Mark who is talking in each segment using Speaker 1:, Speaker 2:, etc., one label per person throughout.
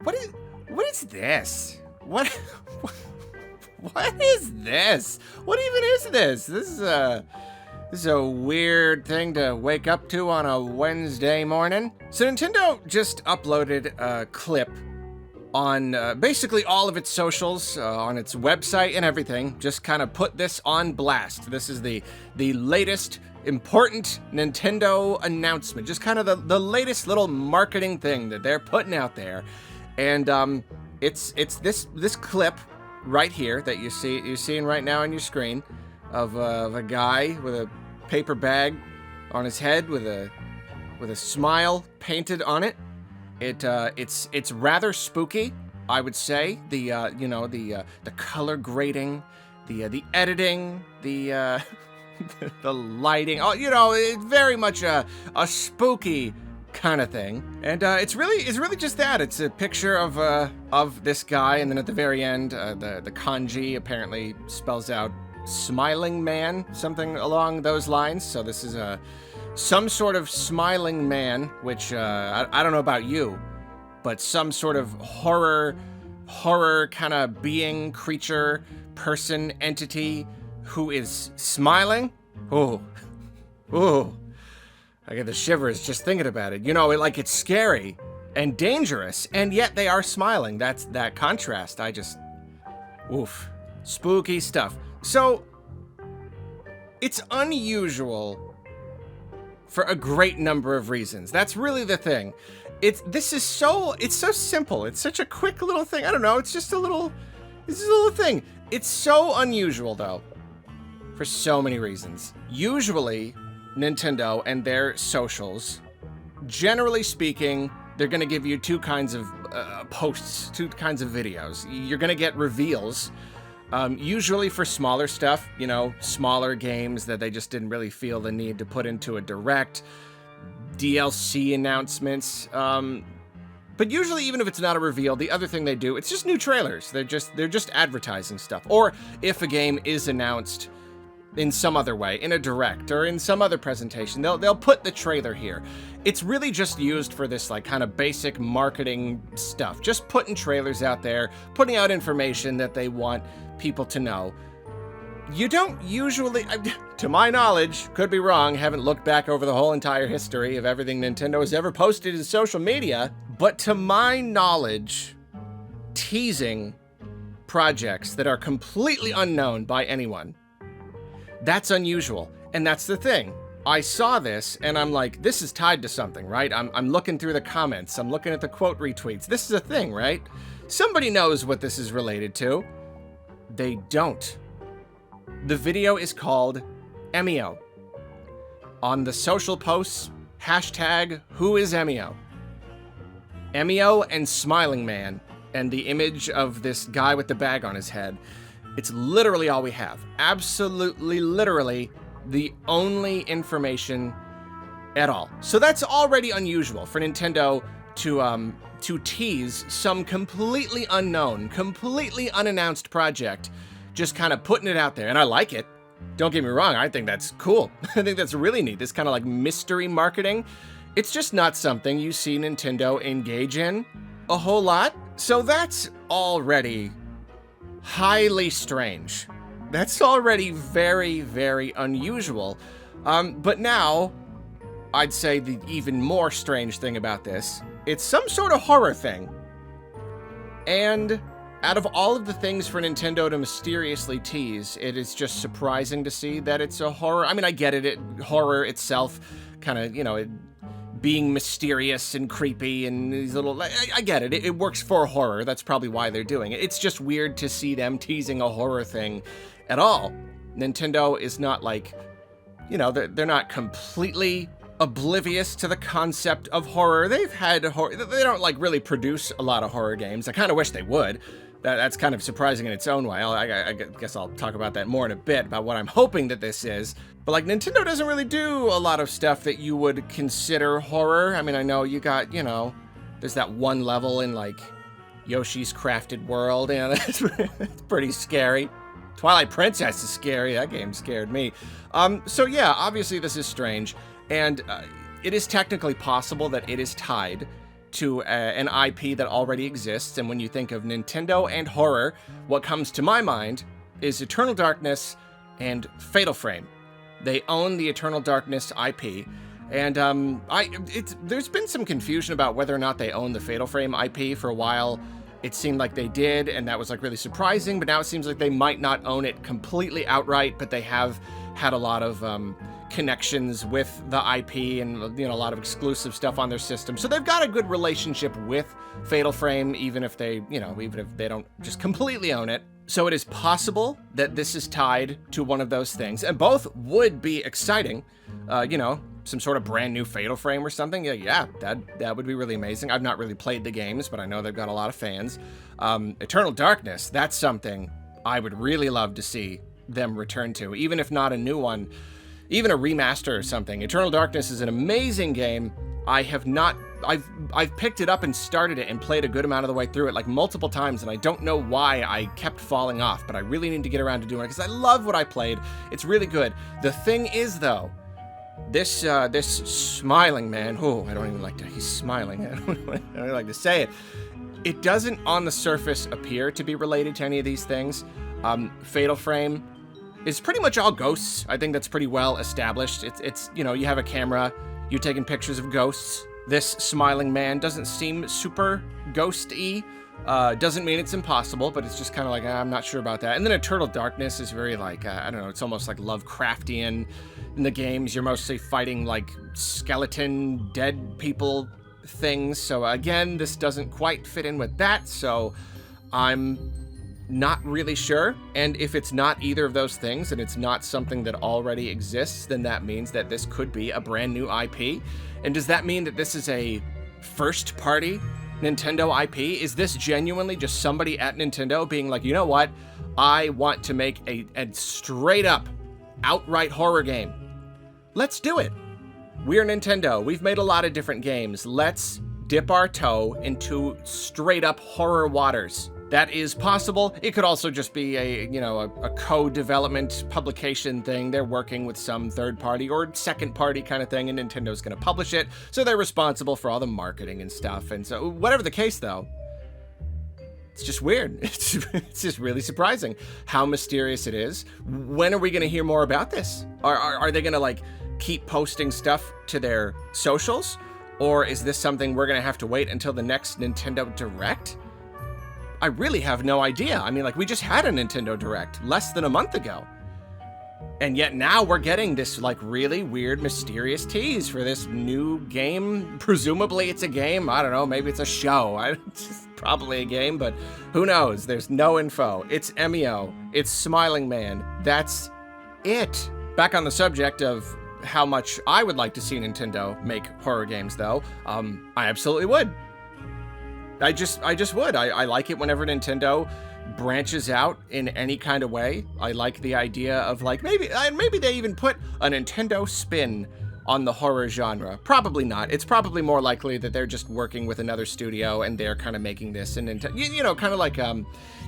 Speaker 1: What is this? What what is this? What even is this? This is a weird thing to wake up to on a Wednesday morning. So Nintendo just uploaded a clip on basically all of its socials, on its website and everything. Just kind of put this on blast. This is the latest important Nintendo announcement. Just kind of the latest little marketing thing that they're putting out there. And it's this clip right here that you're seeing right now on your screen of a guy with a paper bag on his head with a smile painted on it. It's rather spooky, I would say. The color grading, the editing, the the lighting. Oh, it's very much a spooky kind of thing. And it's really just that. It's a picture of this guy, and then at the very end, the kanji apparently spells out smiling man, something along those lines. So this is some sort of smiling man, which I don't know about you, but some sort of horror kind of being, creature, person, entity who is smiling. Oh, I get the shivers just thinking about it. Like it's scary and dangerous, and yet they are smiling. That's that contrast. Oof, spooky stuff. So it's unusual for a great number of reasons. That's really the thing. It's so simple. It's such a quick little thing. I don't know. It's just a little thing. It's so unusual though, for so many reasons. Usually, Nintendo and their socials, generally speaking, they're going to give you two kinds of posts, two kinds of videos. You're going to get reveals, usually for smaller stuff, smaller games that they just didn't really feel the need to put into a direct, DLC announcements. But usually, even if it's not a reveal, the other thing they do, it's just new trailers. They're just advertising stuff. Or if a game is announced in some other way, in a direct or in some other presentation, they'll put the trailer here. It's really just used for this like kind of basic marketing stuff. Just putting trailers out there, putting out information that they want people to know. You don't usually, to my knowledge, could be wrong, haven't looked back over the whole entire history of everything Nintendo has ever posted in social media, but to my knowledge, teasing projects that are completely unknown by anyone, that's unusual. And that's the thing. I saw this and I'm like, this is tied to something, right? I'm looking through the comments. I'm looking at the quote retweets. This is a thing, right? Somebody knows what this is related to. They don't. The video is called Emio. On the social posts, hashtag who is Emio? Emio and Smiling Man, and the image of this guy with the bag on his head. It's literally all we have. Absolutely, literally, the only information at all. So that's already unusual for Nintendo to tease some completely unknown, completely unannounced project, just kind of putting it out there. And I like it. Don't get me wrong, I think that's cool. I think that's really neat. This kind of like mystery marketing. It's just not something you see Nintendo engage in a whole lot. So that's already highly strange. That's already very, very unusual. But now, I'd say the even more strange thing about this, it's some sort of horror thing. And out of all of the things for Nintendo to mysteriously tease, it is just surprising to see that it's a horror. I mean, I get it, horror itself, kind of, being mysterious and creepy and these little, I get it. It works for horror. That's probably why they're doing it. It's just weird to see them teasing a horror thing at all. Nintendo is not like, they're not completely oblivious to the concept of horror. They've had horror. They don't like really produce a lot of horror games. I kind of wish they would. That's kind of surprising in its own way. I guess I'll talk about that more in a bit, about what I'm hoping that this is. But like, Nintendo doesn't really do a lot of stuff that you would consider horror. I mean, I know you got, there's that one level in like Yoshi's Crafted World. That's pretty scary. Twilight Princess is scary. That game scared me. So yeah, obviously this is strange. And it is technically possible that it is tied to an IP that already exists. And when you think of Nintendo and horror, what comes to my mind is Eternal Darkness and Fatal Frame. They own the Eternal Darkness IP. And there's been some confusion about whether or not they own the Fatal Frame IP. For a while, it seemed like they did, and that was like really surprising. But now it seems like they might not own it completely outright, but they have had a lot of connections with the IP and, you know, a lot of exclusive stuff on their system. So they've got a good relationship with Fatal Frame, even if they don't just completely own it. So it is possible that this is tied to one of those things, and both would be exciting. Some sort of brand new Fatal Frame or something. Yeah, that would be really amazing. I've not really played the games, but I know they've got a lot of fans. Eternal Darkness, that's something I would really love to see them return to, even if not a new one, even a remaster or something. Eternal Darkness is an amazing game. I've picked it up and started it and played a good amount of the way through it, like multiple times, and I don't know why I kept falling off, but I really need to get around to doing it because I love what I played. It's really good. The thing is, though, this smiling man, he's smiling. I don't even like to say it. It doesn't on the surface appear to be related to any of these things. Fatal Frame is pretty much all ghosts. I think that's pretty well established. It's you have a camera, you're taking pictures of ghosts. This smiling man doesn't seem super ghost-y. Doesn't mean it's impossible, but it's just kind of like, I'm not sure about that. And then Eternal Darkness is very like, I don't know, it's almost like Lovecraftian. In the games, you're mostly fighting like skeleton, dead people things. So again, this doesn't quite fit in with that. So I'm not really sure. And if it's not either of those things and it's not something that already exists, then that means that this could be a brand new IP. And does that mean that this is a first party Nintendo IP? Is this genuinely just somebody at Nintendo being like, you know what? I want to make a straight up outright horror game. Let's do it. We're Nintendo. We've made a lot of different games. Let's dip our toe into straight up horror waters. That is possible. It could also just be a co-development publication thing. They're working with some third party or second party kind of thing, and Nintendo's going to publish it. So they're responsible for all the marketing and stuff. And so whatever the case, though, it's just weird. It's just really surprising how mysterious it is. When are we going to hear more about this? Are they going to like keep posting stuff to their socials? Or is this something we're going to have to wait until the next Nintendo Direct? I really have no idea. I mean, like, we just had a Nintendo Direct less than a month ago. And yet now we're getting this, like, really weird, mysterious tease for this new game. Presumably it's a game. I don't know. Maybe it's a show. It's probably a game, but who knows? There's no info. It's Emio. It's Smiling Man. That's it. Back on the subject of how much I would like to see Nintendo make horror games, though. I absolutely would. I just would. I like it whenever Nintendo branches out in any kind of way. I like the idea of like maybe they even put a Nintendo spin on the horror genre. Probably not. It's probably more likely that they're just working with another studio and they're kind of making this and kind of like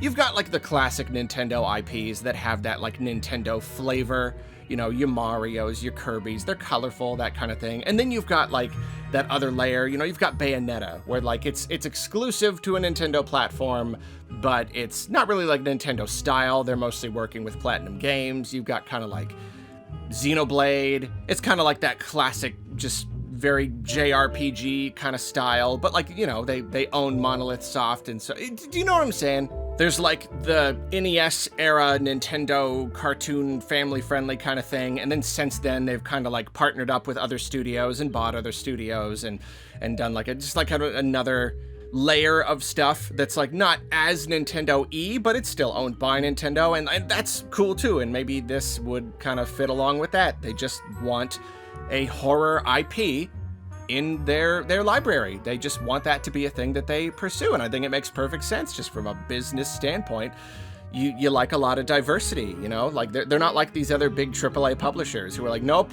Speaker 1: you've got like the classic Nintendo IPs that have that like Nintendo flavor. Your Marios, your Kirbys, they're colorful, that kind of thing. And then you've got like that other layer, you've got Bayonetta, where like it's exclusive to a Nintendo platform, but it's not really like Nintendo style. They're mostly working with Platinum Games. You've got kind of like Xenoblade. It's kind of like that classic, just very JRPG kind of style, but like, they own Monolith Soft, and so, do you know what I'm saying? There's like the NES era Nintendo cartoon family friendly kind of thing, and then since then they've kind of like partnered up with other studios and bought other studios and done like kind of another layer of stuff that's like not as Nintendo-y, but it's still owned by Nintendo, and that's cool too, and maybe this would kind of fit along with that. They just want a horror IP in their library. They just want that to be a thing that they pursue, and I think it makes perfect sense just from a business standpoint. You like a lot of diversity, like they're not like these other big AAA publishers who are like, nope,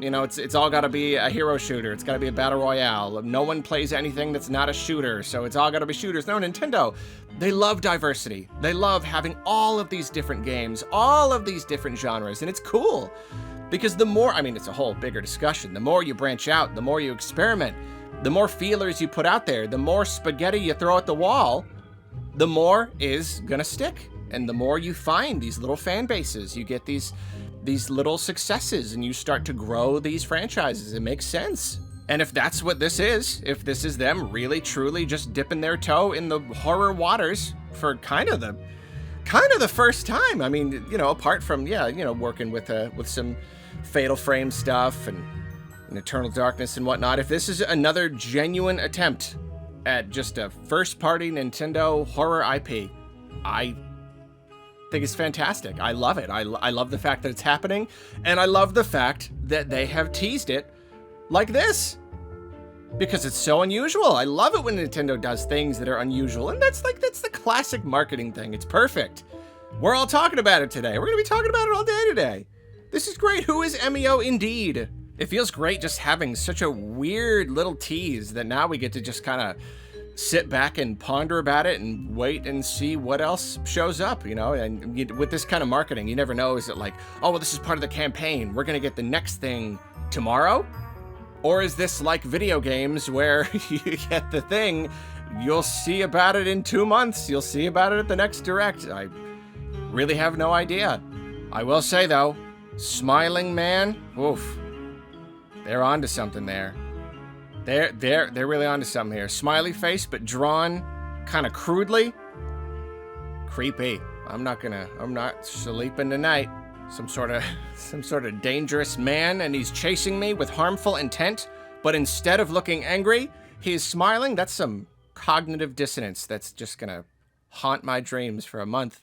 Speaker 1: it's all got to be a hero shooter, it's got to be a battle royale, no one plays anything that's not a shooter, so it's all got to be shooters. No, Nintendo, they love diversity. They love having all of these different games, all of these different genres, and it's cool. Because the more, it's a whole bigger discussion, the more you branch out, the more you experiment, The more feelers you put out there, the more spaghetti you throw at the wall, the more is gonna stick. And the more you find these little fan bases, you get these little successes, and you start to grow these franchises. It makes sense. And if that's what this is, if this is them really truly just dipping their toe in the horror waters for kind of the first time. I mean, you know, apart from, yeah, you know, working with some Fatal Frame stuff and Eternal Darkness and whatnot, if this is another genuine attempt at just a first-party Nintendo horror IP, I think it's fantastic. I love it. I love the fact that it's happening, and I love the fact that they have teased it like this, because it's so unusual. I love it when Nintendo does things that are unusual, and that's the classic marketing thing. It's perfect. We're all talking about it today. We're gonna be talking about it all day today. This is great. Who is Emio indeed? It feels great just having such a weird little tease that now we get to just kind of sit back and ponder about it and wait and see what else shows up, you know? And with this kind of marketing, you never know, is it like, oh, well, this is part of the campaign, we're gonna get the next thing tomorrow? Or is this like video games where you get the thing, you'll see about it in 2 months, you'll see about it at the next Direct? I really have no idea. I will say though, Smiling Man, oof, they're onto something there. They're really onto something here. Smiley face, but drawn kind of crudely. Creepy. I'm not sleeping tonight. Some sort of dangerous man, and he's chasing me with harmful intent, but instead of looking angry, he is smiling. That's some cognitive dissonance that's just gonna haunt my dreams for a month.